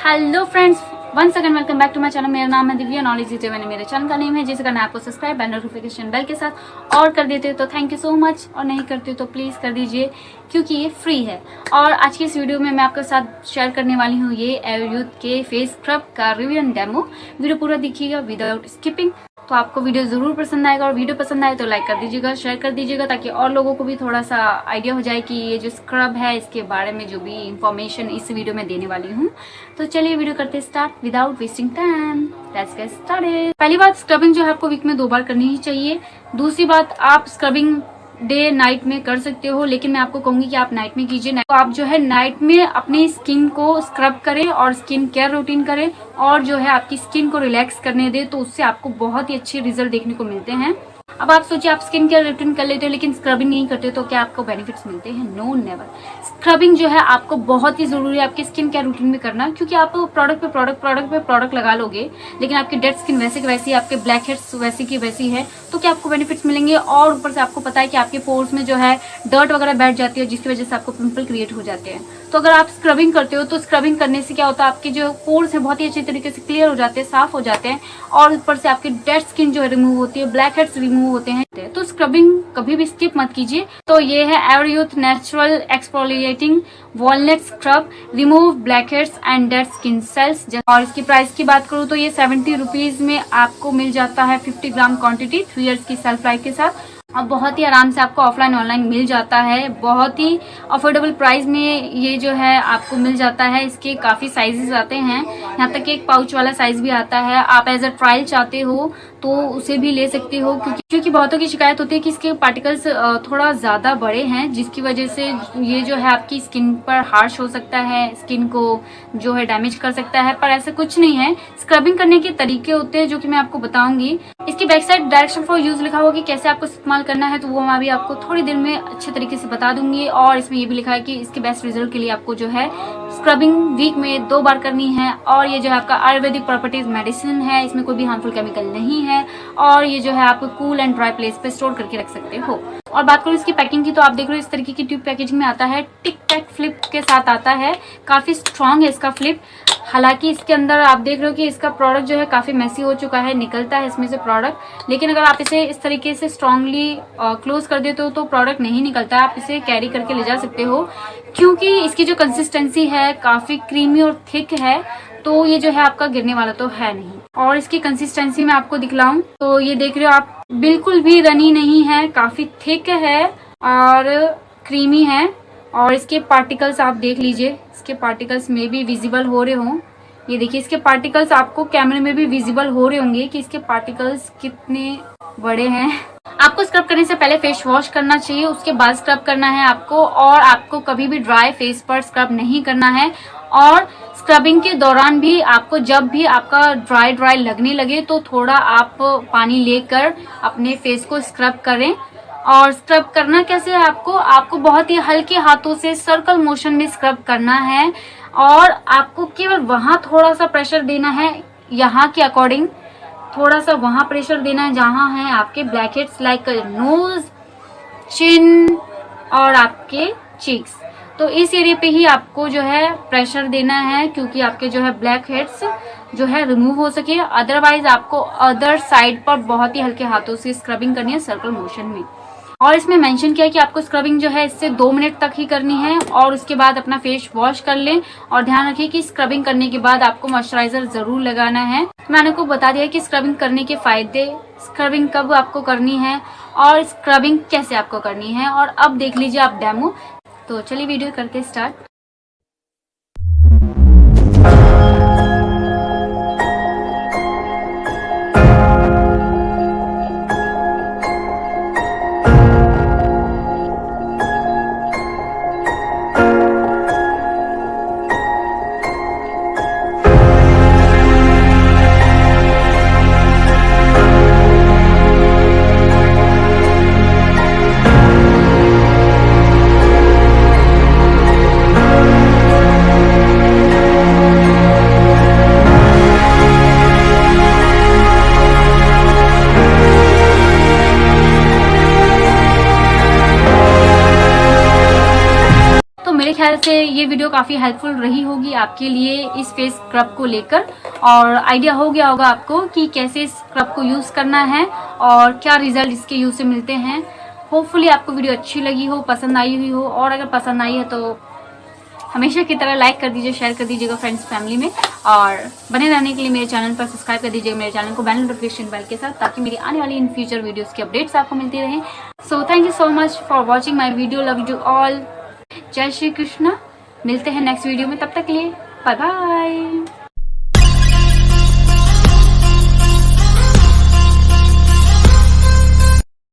Hello friends, once again welcome back to my channel. मेरा नाम है दिव्या, नॉलेज दीजिए मैंने मेरे चैनल का नेम है, जिसे करना है आपको सब्सक्राइब एंड नोटिफिकेशन बेल के साथ और कर देते हो तो थैंक यू सो मच, और नहीं करते हो तो प्लीज़ कर दीजिए क्योंकि ये फ्री है। और आज की इस वीडियो में मैं आपके साथ शेयर करने वाली हूँ ये एवरयूथ के फेस स्क्रब का रिव्यू एंड डेमो। वीडियो पूरा देखिएगा विदाउट स्किपिंग, तो आपको वीडियो ज़रूर पसंद आएगा। और वीडियो पसंद आए तो लाइक कर दीजिएगा, शेयर कर दीजिएगा, ताकि और लोगों को भी थोड़ा सा आइडिया हो जाए कि ये जो स्क्रब है इसके बारे में जो भी इंफॉर्मेशन इस वीडियो में देने वाली हूँ। तो चलिए वीडियो करते start without wasting time. Let's get started. पहली बात, स्क्रबिंग जो है आपको वीक में 2 बार करनी ही चाहिए। दूसरी बात, आप स्क्रबिंग डे नाइट में कर सकते हो, लेकिन मैं आपको कहूंगी कि आप नाइट में कीजिए। तो आप जो है नाइट में अपनी स्किन को स्क्रब करें और स्किन केयर रूटीन करें, और जो है आपकी स्किन को रिलैक्स करने दे, तो उससे आपको बहुत ही अच्छे रिजल्ट देखने को मिलते हैं। अब आप सोचिए, आप स्किन केयर रूटीन कर लेते हो लेकिन स्क्रबिंग नहीं करते, तो क्या आपको बेनिफिट्स मिलते हैं? No, never. स्क्रबिंग जो है आपको बहुत ही जरूरी है आपके स्किन केयर रूटीन में करना, क्योंकि आप प्रोडक्ट पे प्रोडक्ट लगा लोगे लेकिन आपकी डेड स्किन वैसे की वैसी, आपके ब्लैक हेड्स वैसी की वैसी है, तो क्या आपको बेनिफिट्स मिलेंगे? और ऊपर से आपको पता है कि आपके पोर्स में जो है डर्ट वगैरह बैठ जाती है, जिसकी वजह से आपको पिंपल क्रिएट हो जाते हैं। तो अगर आप स्क्रबिंग करते हो तो स्क्रबिंग करने से क्या होता है, आपके जो पोर्स हैं बहुत ही अच्छे तरीके से क्लियर हो जाते हैं, साफ हो जाते हैं, और ऊपर से आपकी डेड स्किन जो है रिमूव होती है, ब्लैक हेड्स रिमूव होते हैं। तो स्क्रबिंग कभी भी स्किप मत कीजिए। तो ये है Everyuth natural exfoliating walnut scrub, remove black heads and dead skin cells. और इसकी प्राइस की बात करूँ तो ये 70 रुपीज में आपको मिल जाता है 50 ग्राम क्वांटिटी 3 इयर्स की सेल्फ लाइफ के साथ, और बहुत ही आराम से आपको ऑफलाइन ऑनलाइन मिल जाता है। बहुत ही अफोर्डेबल प्राइस में ये जो है आपको मिल जाता है। इसके काफ़ी साइजेस आते हैं, यहाँ तक कि एक पाउच वाला साइज भी आता है। आप एज अ ट्रायल चाहते हो तो उसे भी ले सकते हो, क्योंकि बहुतों की शिकायत होती है कि इसके पार्टिकल्स थोड़ा ज़्यादा बड़े हैं, जिसकी वजह से ये जो है आपकी स्किन पर हार्श हो सकता है, स्किन को जो है डैमेज कर सकता है। पर ऐसा कुछ नहीं है। स्क्रबिंग करने के तरीके होते हैं जो कि मैं आपको बताऊंगी। इसकी back side direction for use लिखा होगा कि कैसे आपको इस्तेमाल करना है, तो वो मैं भी आपको थोड़ी देर में अच्छे तरीके से बता दूंगी। और इसमें ये भी लिखा है कि इसके बेस्ट रिजल्ट के लिए आपको जो है स्क्रबिंग वीक में 2 बार करनी है। और ये जो है आपका आयुर्वेदिक प्रॉपर्टीज मेडिसिन है, इसमें कोई भी हार्मफुल केमिकल नहीं है, और ये जो है आप कूल एंड ड्राई प्लेस पे स्टोर करके रख सकते हो। और बात करूँ इसकी पैकिंग की, तो आप देख रहे हो इस तरीके की ट्यूब पैकेजिंग में आता है, टिक टैक फ्लिप के साथ आता है। काफी स्ट्रॉन्ग है इसका फ्लिप। हालांकि इसके अंदर आप देख रहे हो कि इसका प्रोडक्ट जो है काफी मेसी हो चुका है, निकलता है इसमें से प्रोडक्ट, लेकिन अगर आप इसे इस तरीके से स्ट्रांगली क्लोज कर देते हो तो प्रोडक्ट नहीं निकलता। आप इसे कैरी करके ले जा सकते हो, क्योंकि इसकी जो कंसिस्टेंसी है काफी क्रीमी और थिक है, तो ये जो है आपका गिरने वाला तो है नहीं। और इसकी कंसिस्टेंसी मैं आपको दिखलाऊं तो ये देख रहे हो आप, बिल्कुल भी रनी नहीं है, काफी थिक है और क्रीमी है। और इसके पार्टिकल्स आप देख लीजिए, इसके पार्टिकल्स में भी विजिबल हो रहे हों, ये देखिए इसके पार्टिकल्स आपको कैमरे में भी विजिबल हो रहे होंगे कि इसके पार्टिकल्स कितने बड़े हैं। आपको स्क्रब करने से पहले फेस वॉश करना चाहिए, उसके बाद स्क्रब करना है आपको, और आपको कभी भी ड्राई फेस पर स्क्रब नहीं करना है। और स्क्रबिंग के दौरान भी आपको जब भी आपका ड्राई लगने लगे तो थोड़ा आप पानी लेकर अपने फेस को स्क्रब करें। और स्क्रब करना कैसे है, आपको बहुत ही हल्के हाथों से सर्कल मोशन में स्क्रब करना है, और आपको केवल वहां थोड़ा सा प्रेशर देना है, यहाँ के अकॉर्डिंग थोड़ा सा वहां प्रेशर देना है जहां है आपके ब्लैक हेड्स, लाइक नोज, चिन और आपके चीक्स। तो इस एरिया पे ही आपको जो है प्रेशर देना है, क्योंकि आपके जो है ब्लैक हेड्स जो है रिमूव हो सके। अदरवाइज आपको अदर साइड पर बहुत ही हल्के हाथों से स्क्रबिंग करनी है, सर्कल मोशन में। और इसमें मेंशन किया है कि आपको स्क्रबिंग जो है इससे 2 मिनट तक ही करनी है, और उसके बाद अपना फेस वॉश कर लें। और ध्यान रखिए कि स्क्रबिंग करने के बाद आपको मॉइस्चराइजर जरूर लगाना है। मैंने आपको बता दिया कि स्क्रबिंग करने के फायदे, स्क्रबिंग कब आपको करनी है और स्क्रबिंग कैसे आपको करनी है। और अब देख लीजिए आप डेमो। तो चलिए वीडियो करते स्टार्ट। ख्याल से ये वीडियो काफ़ी हेल्पफुल रही होगी आपके लिए इस फेस स्क्रब को लेकर, और आइडिया हो गया होगा आपको कि कैसे इस स्क्रब को यूज़ करना है और क्या रिजल्ट इसके यूज़ से मिलते हैं। होपफुली आपको वीडियो अच्छी लगी हो, पसंद आई हुई हो, और अगर पसंद आई है तो हमेशा की तरह लाइक कर दीजिए, शेयर कर दीजिएगा फ्रेंड्स फैमिली में, और बने रहने के लिए मेरे चैनल पर सब्सक्राइब कर दीजिएगा मेरे चैनल को बेल नोटिफिकेशन बेल के साथ, ताकि मेरी आने वाली इन फ्यूचर वीडियोस की अपडेट्स आपको मिलती रहें। So thank you so much for watching my video, love you all, जय श्री कृष्णा। मिलते हैं नेक्स्ट वीडियो में, तब तक के लिए बाय बाय।